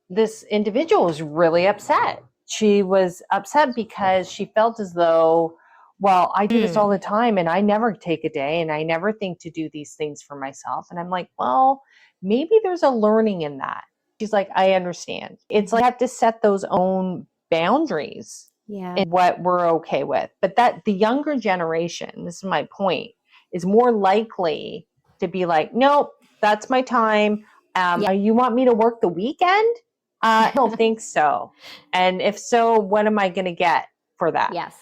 this individual was really upset. She was upset because she felt as though, well, I do this all the time and I never take a day and I never think to do these things for myself. And I'm like, well, maybe there's a learning in that. She's like, I understand. It's like I have to set those own boundaries in what we're okay with. But that the younger generation, this is my point, is more likely to be like, nope, that's my time. You want me to work the weekend? I don't think so. And if so, what am I going to get for that? Yes.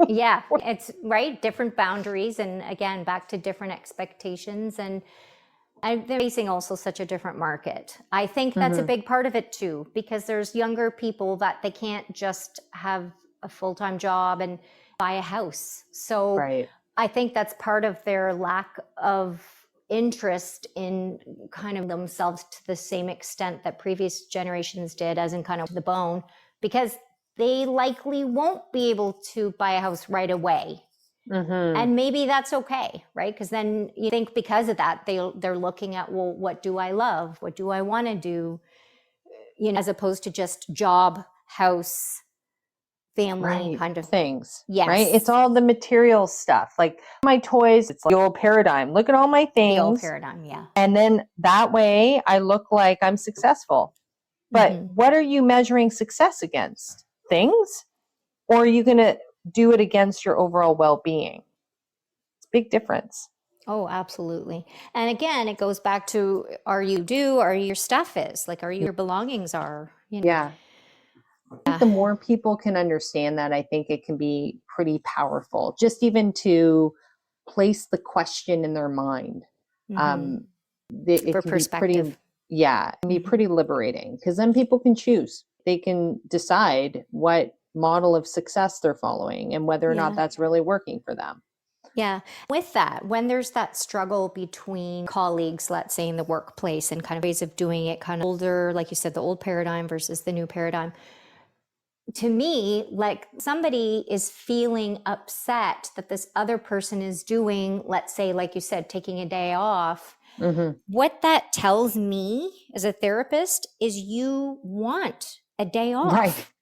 Yeah, it's right. Different boundaries. And again, back to different expectations. And they're facing also such a different market. I think that's a big part of it too, because there's younger people that they can't just have a full-time job and buy a house. So I think that's part of their lack of interest in kind of themselves to the same extent that previous generations did, as in kind of the bone, because they likely won't be able to buy a house right away. And maybe that's okay, right? Because then you think because of that, they're looking at, well, what do I love? What do I want to do? You know, as opposed to just job, house, family kind of things. Yes. Right? It's all the material stuff. Like my toys, it's like the old paradigm. Look at all my things. The old paradigm, yeah. And then that way I look like I'm successful. But what are you measuring success against? Things? Or are you going to do it against your overall well-being? It's a big difference. Oh, absolutely. And again, it goes back to, are your stuff is? Like, your belongings are? You know? Yeah. I think the more people can understand that, I think it can be pretty powerful. Just even to place the question in their mind. It For can perspective. be pretty liberating, because then people can choose. They can decide what model of success they're following and whether or not that's really working for them. Yeah. With that, when there's that struggle between colleagues, let's say in the workplace, and kind of ways of doing it, kind of older, like you said, the old paradigm versus the new paradigm, to me, like somebody is feeling upset that this other person is doing, let's say, like you said, taking a day off. What that tells me as a therapist is you want a day off.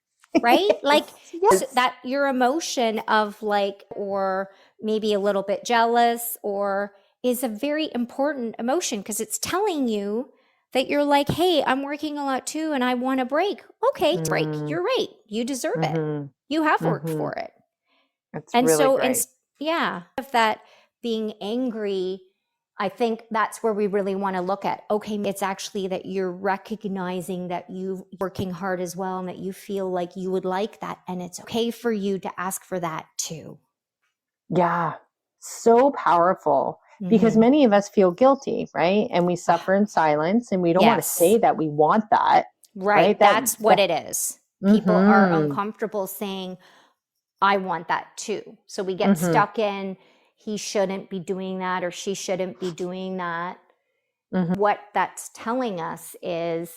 Right? Like so that your emotion of like, or maybe a little bit jealous, or is a very important emotion, because it's telling you that you're like, hey, I'm working a lot too and I want a break. Okay, break. You're right. You deserve it. You have worked for it. That's and really so, great. of that being angry, I think that's where we really want to look at, okay, it's actually that you're recognizing that you're working hard as well, and that you feel like you would like that. And it's okay for you to ask for that too. Yeah. So powerful, because many of us feel guilty, right? And we suffer in silence, and we don't want to say that we want that. Right. That's what it is. People are uncomfortable saying, I want that too. So we get stuck in, he shouldn't be doing that, or she shouldn't be doing that. What that's telling us is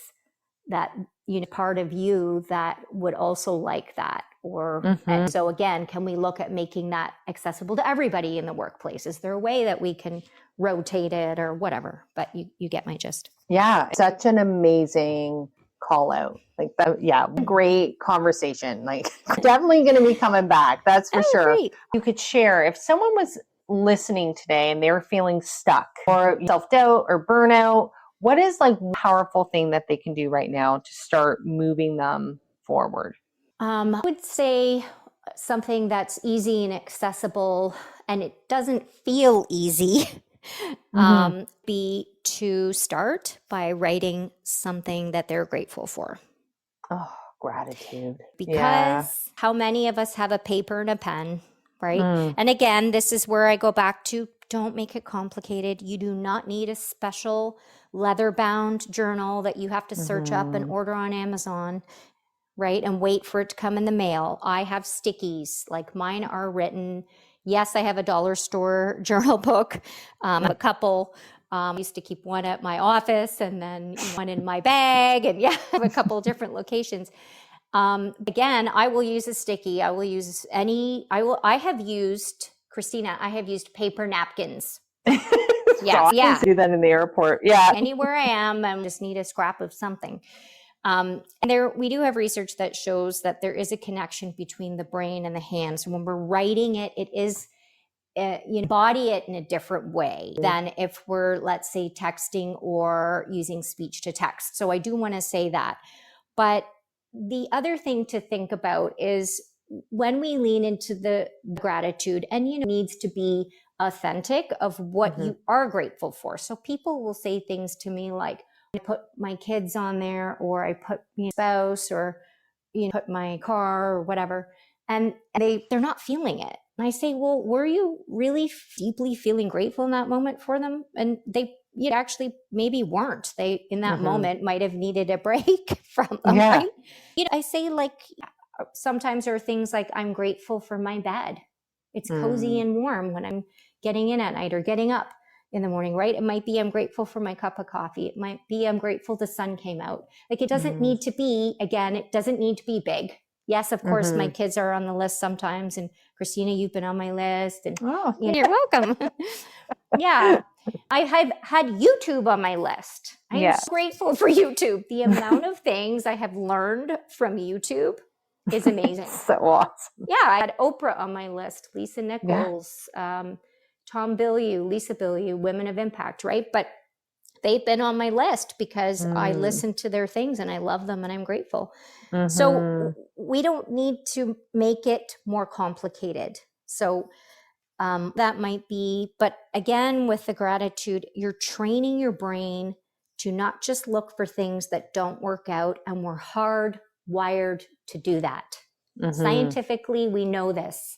that, you know, part of you that would also like that. Or and so again, can we look at making that accessible to everybody in the workplace? Is there a way that we can rotate it or whatever? But you get my gist. Yeah, such an amazing call out. Like that, great conversation. Like definitely going to be coming back. That's for sure. Great. You could share, if someone was listening today and they were feeling stuck or self-doubt or burnout, what is like one powerful thing that they can do right now to start moving them forward? I would say something that's easy and accessible, and it doesn't feel easy, be to start by writing something that they're grateful for. Oh, gratitude. Because how many of us have a paper and a pen, right? And again, this is where I go back to, don't make it complicated. You do not need a special leather-bound journal that you have to search up and order on Amazon, right? And wait for it to come in the mail. I have stickies, like mine are written. Yes, I have a dollar store journal book, a couple. I used to keep one at my office and then one in my bag, and I have a couple different locations. Again, I will use a sticky. I will use I have used, Christina, I have used paper napkins. I do that in the airport. Yeah. Anywhere I am, I just need a scrap of something. And we do have research that shows that there is a connection between the brain and the hands. So when we're writing it, it is, you embody it in a different way than if we're, let's say, texting or using speech to text. So I do want to say that. But the other thing to think about is when we lean into the gratitude, and, you know, needs to be authentic of what you are grateful for. So people will say things to me like, I put my kids on there, or I put my spouse, or put my car or whatever, and they're not feeling it. And I say, well, were you really deeply feeling grateful in that moment for them? And they actually maybe weren't. They in that moment might have needed a break from them, right? I say, like, sometimes there are things like, I'm grateful for my bed. It's cozy and warm when I'm getting in at night or getting up in the morning, right? It might be I'm grateful for my cup of coffee. It might be I'm grateful the sun came out. Like, it doesn't need to be, again, it doesn't need to be big. Yes, of course, my kids are on the list sometimes. And Christina, you've been on my list. And you're welcome. Yeah. I have had YouTube on my list. I am so grateful for YouTube. The amount of things I have learned from YouTube is amazing. So awesome. Yeah, I had Oprah on my list, Lisa Nichols, Tom Bilyeu, Lisa Bilyeu, Women of Impact, right? But they've been on my list because I listen to their things and I love them and I'm grateful. So we don't need to make it more complicated. So that might be, but again, with the gratitude, you're training your brain to not just look for things that don't work out, and we're hardwired to do that. Scientifically, we know this.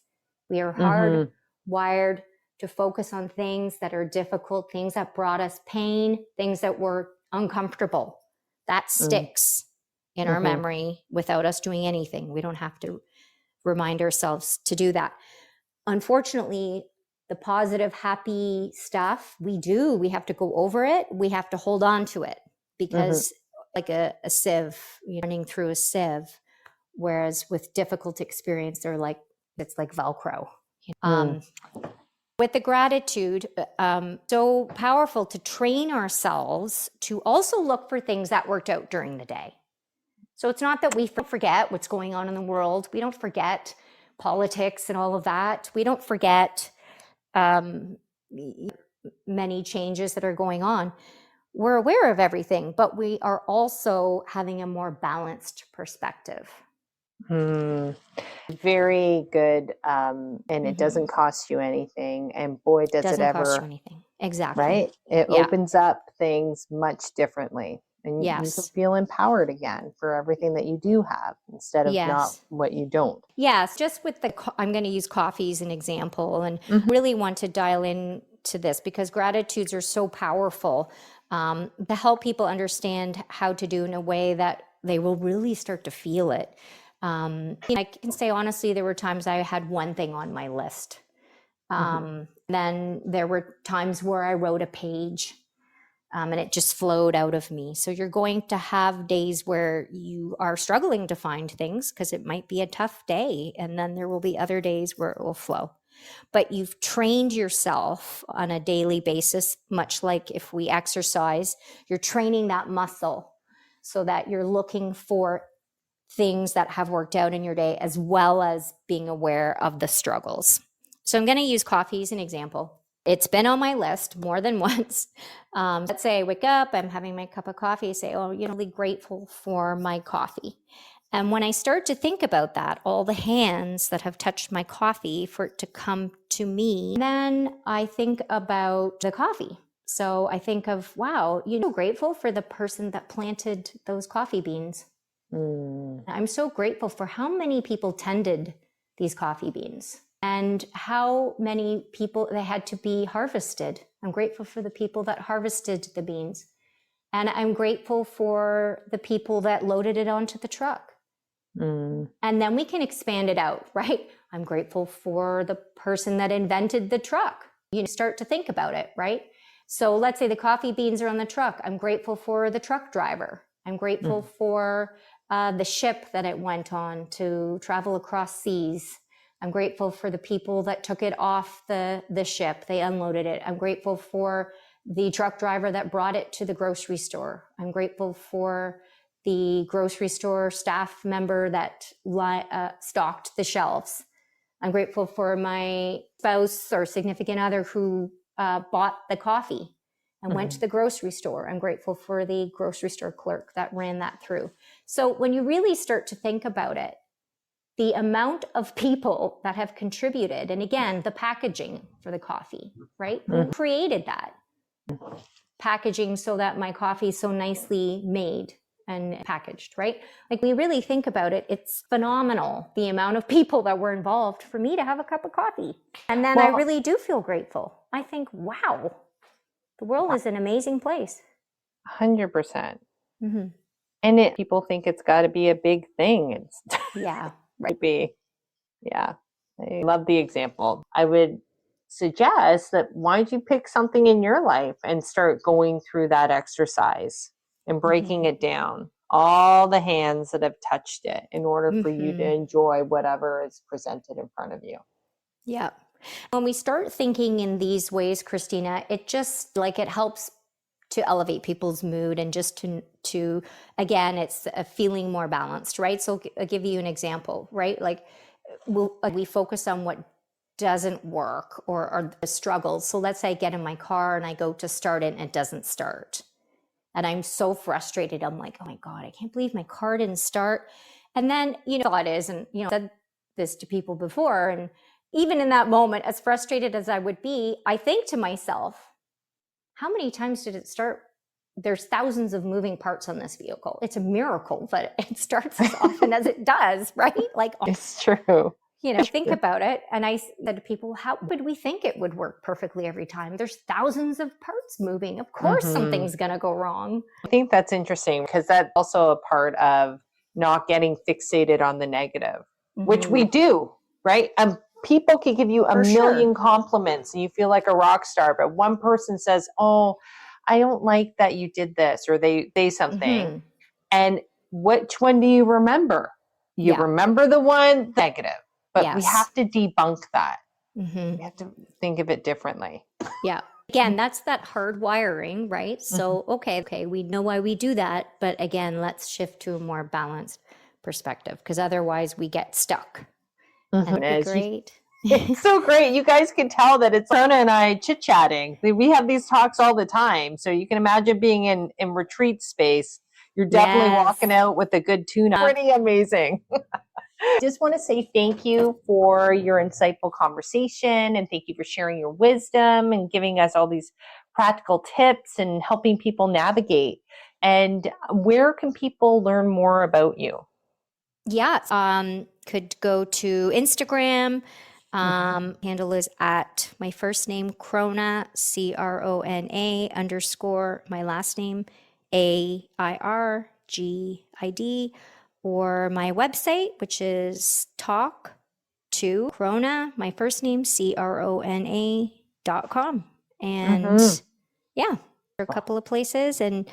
We are hardwired to focus on things that are difficult, things that brought us pain, things that were uncomfortable. That sticks in our memory without us doing anything. We don't have to remind ourselves to do that. Unfortunately, the positive, happy stuff we have to go over it. We have to hold on to it because like a sieve, running through a sieve. Whereas with difficult experience, it's like Velcro. With the gratitude, so powerful to train ourselves to also look for things that worked out during the day. So it's not that we forget what's going on in the world. We don't forget politics and all of that. We don't forget many changes that are going on. We're aware of everything, but we are also having a more balanced perspective. Very good. And it doesn't cost you anything. And boy, does it ever. Cost you anything. Exactly. Right? It opens up things much differently. And you can feel empowered again for everything that you do have instead of not what you don't. Yes. Just with I'm going to use coffee as an example, and really want to dial in to this because gratitudes are so powerful to help people understand how to do in a way that they will really start to feel it. I can say honestly, there were times I had one thing on my list. Then there were times where I wrote a page and it just flowed out of me. So you're going to have days where you are struggling to find things because it might be a tough day. And then there will be other days where it will flow. But you've trained yourself on a daily basis, much like if we exercise, you're training that muscle so that you're looking for things that have worked out in your day, as well as being aware of the struggles. So I'm going to use coffee as an example. It's been on my list more than once. Let's say I wake up, I'm having my cup of coffee, I say, really grateful for my coffee. And when I start to think about that, all the hands that have touched my coffee for it to come to me, then I think about the coffee. So I think of, wow, grateful for the person that planted those coffee beans. I'm so grateful for how many people tended these coffee beans and how many people they had to be harvested. I'm grateful for the people that harvested the beans. And I'm grateful for the people that loaded it onto the truck. And then we can expand it out, right? I'm grateful for the person that invented the truck. You start to think about it, right? So let's say the coffee beans are on the truck. I'm grateful for the truck driver. I'm grateful for the ship that it went on to travel across seas. I'm grateful for the people that took it off the ship. They unloaded it. I'm grateful for the truck driver that brought it to the grocery store. I'm grateful for the grocery store staff member that stocked the shelves. I'm grateful for my spouse or significant other who bought the coffee and went to the grocery store. I'm grateful for the grocery store clerk that ran that through. So when you really start to think about it, the amount of people that have contributed, and again, the packaging for the coffee, right? Who created that packaging so that my coffee is so nicely made and packaged, right? Like, we really think about it, it's phenomenal, the amount of people that were involved for me to have a cup of coffee. And then I really do feel grateful. I think, wow, the world is an amazing place. 100%. And people think it's got to be a big thing. It's Yeah, right. Yeah. I love the example. I would suggest that why don't you pick something in your life and start going through that exercise and breaking it down, all the hands that have touched it, in order for you to enjoy whatever is presented in front of you. Yeah. When we start thinking in these ways, Christina, it just like it helps to elevate people's mood and just to again, it's a feeling more balanced, right? So I'll give you an example, right? Like we focus on what doesn't work or the struggles. So let's say I get in my car and I go to start it and it doesn't start. And I'm so frustrated. I'm like, oh my God, I can't believe my car didn't start. And then, thought is, and, said this to people before. And even in that moment, as frustrated as I would be, I think to myself, how many times did it start? There's thousands of moving parts on this vehicle. It's a miracle that it starts as often as it does, right? Like, it's true. Think about it. And I said to people, how would we think it would work perfectly every time? There's thousands of parts moving. Of course, something's going to go wrong. I think that's interesting, because that's also a part of not getting fixated on the negative, which we do, right? People can give you a million compliments and you feel like a rock star, but one person says, oh, I don't like that you did this, or they say something. And which one do you remember? You remember the one negative, but we have to debunk that. We have to think of it differently. Yeah. Again, that's that hard wiring, right? So, okay, we know why we do that. But again, let's shift to a more balanced perspective, because otherwise we get stuck. And it'd be great. It's so great. You guys can tell that it's Crona and I chit-chatting. We have these talks all the time. So you can imagine being in retreat space. You're definitely walking out with a good tune-up. Pretty amazing. Just want to say thank you for your insightful conversation, and thank you for sharing your wisdom and giving us all these practical tips and helping people navigate. And where can people learn more about you? Yeah, could go to Instagram. Handle is at my first name, Crona, CRONA _ my last name, AIRGID, or my website, which is talk to Crona, my first name, CRONA.com. And yeah, a couple of places. And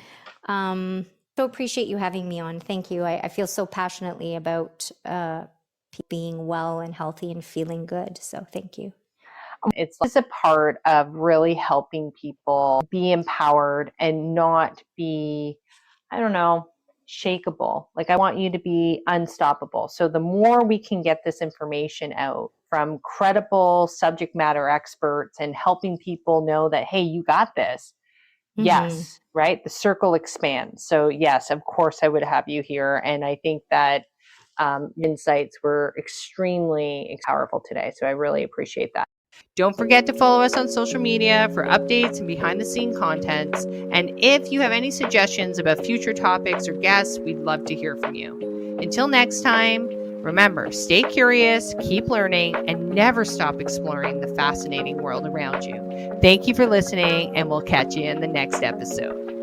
so appreciate you having me on. Thank you. I feel so passionately about being well and healthy and feeling good. So thank you. It's a part of really helping people be empowered and not be, shakeable. Like, I want you to be unstoppable. So the more we can get this information out from credible subject matter experts and helping people know that, hey, you got this. Yes, right? The circle expands. So yes, of course I would have you here. And I think that insights were extremely powerful today. So I really appreciate that. Don't forget to follow us on social media for updates and behind the scene content. And if you have any suggestions about future topics or guests, we'd love to hear from you. Until next time, remember, stay curious, keep learning, and never stop exploring the fascinating world around you. Thank you for listening, and we'll catch you in the next episode.